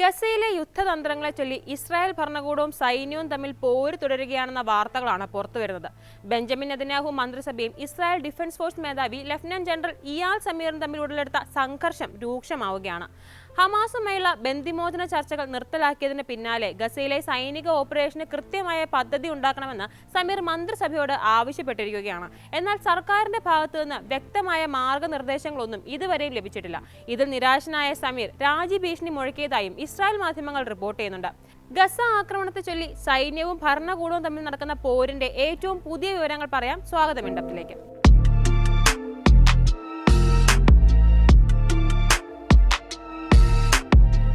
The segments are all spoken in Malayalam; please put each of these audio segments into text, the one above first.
ഗസയിലെ യുദ്ധതന്ത്രങ്ങളെ ചൊല്ലി ഇസ്രായേൽ ഭരണകൂടവും സൈന്യവും തമ്മിൽ പോര് തുടരുകയാണെന്ന വാർത്തകളാണ് പുറത്തുവരുന്നത്. ബെഞ്ചമിൻ നെതന്യാഹു മന്ത്രിസഭയും ഇസ്രായേൽ ഡിഫൻസ് ഫോഴ്സ് മേധാവി ലഫ്റ്റനന്റ് ജനറൽ ഇയാൽ സമീറും തമ്മിൽ ഉടലെടുത്ത സംഘർഷം രൂക്ഷമാവുകയാണ്. ഹമാസുമായുള്ള ബന്ദിമോചന ചർച്ചകൾ നിർത്തലാക്കിയതിന് പിന്നാലെ ഗസയിലെ സൈനിക ഓപ്പറേഷന് കൃത്യമായ പദ്ധതി ഉണ്ടാക്കണമെന്ന് സമീർ മന്ത്രിസഭയോട് ആവശ്യപ്പെട്ടിരിക്കുകയാണ്. എന്നാൽ സർക്കാരിന്റെ ഭാഗത്തുനിന്ന് വ്യക്തമായ മാർഗനിർദ്ദേശങ്ങളൊന്നും ഇതുവരെയും ലഭിച്ചിട്ടില്ല. ഇതിൽ നിരാശനായ സമീർ രാജ്യഭീഷണി മുഴക്കിയതായും ഇസ്രായേൽ മാധ്യമങ്ങൾ റിപ്പോർട്ട് ചെയ്യുന്നുണ്ട്. ഗസ ആക്രമണത്തെ ചൊല്ലി സൈന്യവും ഭരണകൂടവും തമ്മിൽ നടക്കുന്ന പോരിന്റെ ഏറ്റവും പുതിയ വിവരങ്ങൾ പറയാം. സ്വാഗതം ഇൻഡപ്തിലേക്ക്.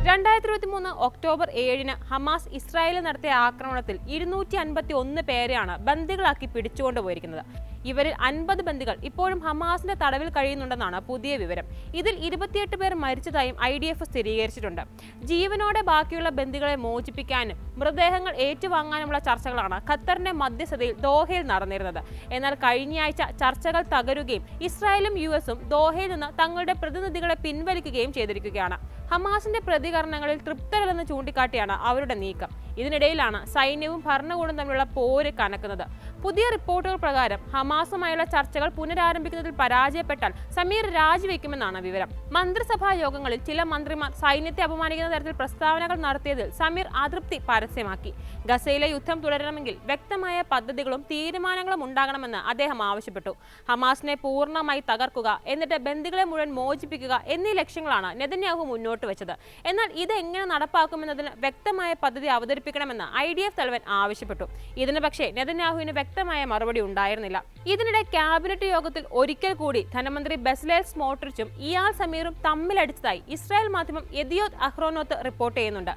2023 ഒക്ടോബർ 7-ന് ഹമാസ് ഇസ്രായേലിൽ നടത്തിയ ആക്രമണത്തിൽ 251 പേരെയാണ് ബന്ദികളാക്കി പിടിച്ചുകൊണ്ടുപോയിരിക്കുന്നത്. ഇവരിൽ 50 ബന്ദികൾ ഇപ്പോഴും ഹമാസിന്റെ തടവിൽ കഴിയുന്നുണ്ടെന്നാണ് പുതിയ വിവരം. ഇതിൽ 28 പേർ മരിച്ചതായും IDF സ്ഥിരീകരിച്ചിട്ടുണ്ട്. ജീവനോടെ ബാക്കിയുള്ള ബന്ദികളെ മോചിപ്പിക്കാനും മൃതദേഹങ്ങൾ ഏറ്റുവാങ്ങാനുമുള്ള ചർച്ചകളാണ് ഖത്തറിന്റെ മധ്യസ്ഥതയിൽ ദോഹയിൽ നടന്നിരുന്നത്. എന്നാൽ കഴിഞ്ഞയാഴ്ച ചർച്ചകൾ തകരുകയും ഇസ്രായേലും US-ഉം ദോഹയിൽ നിന്ന് തങ്ങളുടെ പ്രതിനിധികളെ പിൻവലിക്കുകയും ചെയ്തിരിക്കുകയാണ്. ഹമാസിന്റെ പ്രതികരണങ്ങളിൽ തൃപ്തരല്ലെന്ന് ചൂണ്ടിക്കാട്ടിയാണ് അവരുടെ നീക്കം. ഇതിനിടയിലാണ് സൈന്യവും ഭരണകൂടവും തമ്മിലുള്ള പോര് കനക്കുന്നത്. പുതിയ റിപ്പോർട്ടുകൾ പ്രകാരം ഹമാസുമായുള്ള ചർച്ചകൾ പുനരാരംഭിക്കുന്നതിൽ പരാജയപ്പെട്ടാൽ സമീർ രാജിവെക്കുമെന്നാണ് വിവരം. മന്ത്രിസഭാ യോഗങ്ങളിൽ ചില മന്ത്രിമാർ സൈന്യത്തെ അപമാനിക്കുന്ന തരത്തിൽ പ്രസ്താവനകൾ നടത്തിയതിൽ സമീർ അതൃപ്തി പരസ്യമാക്കി. ഗസയിലെ യുദ്ധം തുടരണമെങ്കിൽ വ്യക്തമായ പദ്ധതികളും തീരുമാനങ്ങളും ഉണ്ടാകണമെന്ന് അദ്ദേഹം ആവശ്യപ്പെട്ടു. ഹമാസിനെ പൂർണ്ണമായി തകർക്കുക, എന്നിട്ട് ബന്ദികളെ മുഴുവൻ മോചിപ്പിക്കുക എന്നീ ലക്ഷ്യങ്ങളാണ് നെതന്യാഹു മുന്നോട്ട് വെച്ചത്. എന്നാൽ ഇത് എങ്ങനെ നടപ്പാക്കുമെന്നതിന് വ്യക്തമായ പദ്ധതി അവതരിപ്പിക്കണമെന്ന് IDF തലവൻ ആവശ്യപ്പെട്ടു. ഇതിന് പക്ഷേ നെതന്യാഹുവിന് വ്യക്തമായ മറുപടി ഉണ്ടായിരുന്നില്ല. ഇതിനിടെ ക്യാബിനറ്റ് യോഗത്തിൽ ഒരിക്കൽ കൂടി ധനമന്ത്രി ബെസലേൽ സ്മോട്രിച്ചും ഇയാൽ സമീറും തമ്മിലടിച്ചതായി ഇസ്രായേൽ മാധ്യമം യെദിയോത്ത് അഹ്റോനോത്ത് റിപ്പോർട്ട് ചെയ്യുന്നുണ്ട്.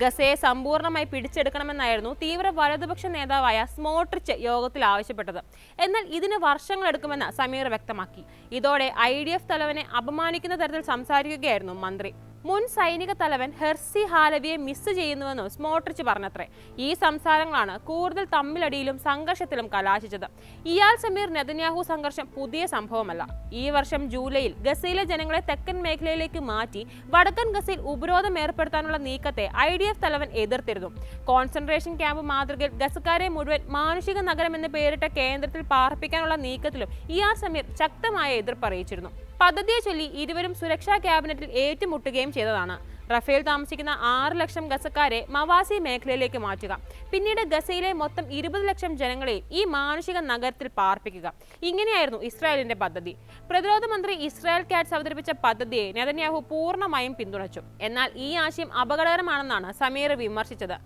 ഗസയെ സമ്പൂർണ്ണമായി പിടിച്ചെടുക്കണമെന്നായിരുന്നു തീവ്ര വലതുപക്ഷ നേതാവായ സ്മോട്രിച്ച് യോഗത്തിൽ ആവശ്യപ്പെട്ടത്. എന്നാൽ ഇതിന് വർഷങ്ങളെടുക്കുമെന്ന് സമീർ വ്യക്തമാക്കി. ഇതോടെ IDF തലവനെ അപമാനിക്കുന്ന തരത്തിൽ സംസാരിക്കുകയായിരുന്നു മന്ത്രി. മുൻ സൈനിക തലവൻ ഹെർസി ഹാലവിയെ മിസ് ചെയ്യുന്നുവെന്നും സ്മോട്രിച്ച് പറഞ്ഞത്രേ. ഈ സംസാരങ്ങളാണ് കൂടുതൽ തമ്മിലടിയിലും സംഘർഷത്തിലും കലാശിച്ചത്. ഇയാൽ സമീർ നെതന്യാഹു സംഘർഷം പുതിയ സംഭവമല്ല. ഈ വർഷം ജൂലൈയിൽ ഗസയിലെ ജനങ്ങളെ തെക്കൻ മേഖലയിലേക്ക് മാറ്റി വടക്കൻ ഗസയിൽ ഉപരോധം ഏർപ്പെടുത്താനുള്ള നീക്കത്തെ IDF തലവൻ എതിർത്തിരുന്നു. കോൺസെൻട്രേഷൻ ക്യാമ്പ് മാതൃകയിൽ ഗസക്കാരെ മുഴുവൻ മാനുഷിക നഗരം എന്ന് പേരിട്ട കേന്ദ്രത്തിൽ പാർപ്പിക്കാനുള്ള നീക്കത്തിലും ഇയാൽ സമീർ ശക്തമായ എതിർപ്പ് അറിയിച്ചിരുന്നു. പദ്ധതിയെ ചൊല്ലി ഇരുവരും സുരക്ഷാ ക്യാബിനറ്റിൽ ഏറ്റുമുട്ടുകയും ചെയ്തതാണ്. റഫേൽ താമസിക്കുന്ന 6 ലക്ഷം ഗസക്കാരെ മവാസി മേഖലയിലേക്ക് മാറ്റുക, പിന്നീട് ഗസയിലെ മൊത്തം 20 ലക്ഷം ജനങ്ങളെയും ഈ മാനുഷിക നഗരത്തിൽ പാർപ്പിക്കുക. ഇങ്ങനെയായിരുന്നു ഇസ്രായേലിന്റെ പദ്ധതി. പ്രതിരോധ മന്ത്രി ഇസ്രായേൽ കാറ്റ്സ് അവതരിപ്പിച്ച പദ്ധതിയെ നെതന്യാഹു പൂർണ്ണമായും പിന്തുണച്ചു. എന്നാൽ ഈ ആശയം അപകടകരമാണെന്നാണ് സമീർ വിമർശിച്ചത്.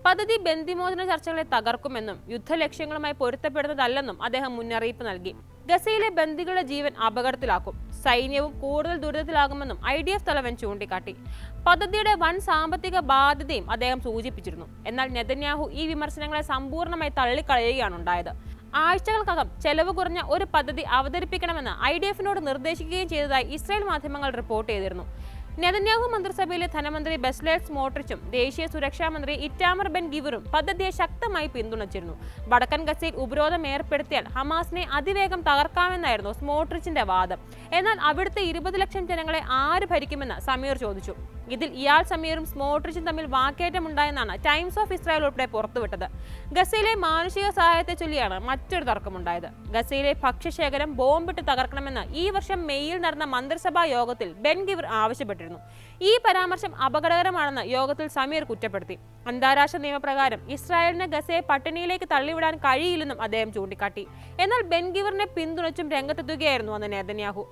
പദ്ധതി ബന്ദിമോചന ചർച്ചകളെ തകർക്കുമെന്നും യുദ്ധലക്ഷ്യങ്ങളുമായി പൊരുത്തപ്പെടുന്നതല്ലെന്നും അദ്ദേഹം മുന്നറിയിപ്പ് നൽകി. ഗസയിലെ ബന്ദികളുടെ ജീവൻ അപകടത്തിലാക്കും, സൈന്യവും കൂടുതൽ ദുരിതത്തിലാകുമെന്നും IDF തലവൻ ചൂണ്ടിക്കാട്ടി. പദ്ധതിയുടെ വൻ സാമ്പത്തിക ബാധ്യതയും അദ്ദേഹം സൂചിപ്പിച്ചിരുന്നു. എന്നാൽ നെതന്യാഹു ഈ വിമർശനങ്ങളെ സമ്പൂർണ്ണമായി തള്ളിക്കളയുകയാണ് ഉണ്ടായത്. ആഴ്ചകൾക്കകം ചെലവ് കുറഞ്ഞ ഒരു പദ്ധതി അവതരിപ്പിക്കണമെന്ന് IDF-നോട് നിർദ്ദേശിക്കുകയും ചെയ്തതായി ഇസ്രായേൽ മാധ്യമങ്ങൾ റിപ്പോർട്ട് ചെയ്തിരുന്നു. നെതന്യാഹു മന്ത്രിസഭയിലെ ധനമന്ത്രി ബെസലേൽ സ്മോട്രിച്ചും ദേശീയ സുരക്ഷാ മന്ത്രി ഇറ്റാമർ ബെൻ ഗിവറും പദ്ധതിയെ ശക്തമായി പിന്തുണച്ചിരുന്നു. വടക്കൻ ഗസയിൽ ഉപരോധം ഏർപ്പെടുത്തിയാൽ ഹമാസിനെ അതിവേഗം തകർക്കാമെന്നായിരുന്നു സ്മോട്രിച്ചിന്റെ വാദം. എന്നാൽ അവിടുത്തെ 20 ലക്ഷം ജനങ്ങളെ ആര് ഭരിക്കുമെന്ന് സമീർ ചോദിച്ചു. ഇതിൽ ഇയാൽ സമീറും സ്മോട്രിച്ചും തമ്മിൽ വാക്കേറ്റമുണ്ടായെന്നാണ് ടൈംസ് ഓഫ് ഇസ്രായേൽ ഉൾപ്പെടെ പുറത്തുവിട്ടത്. ഗസയിലെ മാനുഷിക സഹായത്തെ ചൊല്ലിയാണ് മറ്റൊരു തർക്കമുണ്ടായത്. ഗസയിലെ ഭക്ഷ്യശേഖരം ബോംബിട്ട് തകർക്കണമെന്ന് ഈ വർഷം മെയ്യിൽ നടന്ന മന്ത്രിസഭാ യോഗത്തിൽ ബെൻ ഗിവർ ആവശ്യപ്പെട്ടിരുന്നു. ഈ പരാമർശം അപകടകരമാണെന്ന് യോഗത്തിൽ സമീർ കുറ്റപ്പെടുത്തി. അന്താരാഷ്ട്ര നിയമപ്രകാരം ഇസ്രായേലിന് ഗസയെ പട്ടിണിയിലേക്ക് തള്ളിവിടാൻ കഴിയില്ലെന്നും അദ്ദേഹം ചൂണ്ടിക്കാട്ടി. എന്നാൽ ബെൻ ഗിവറിനെ പിന്തുണച്ചും രംഗത്തെത്തുകയായിരുന്നു അന്ന് നെതന്യാഹു.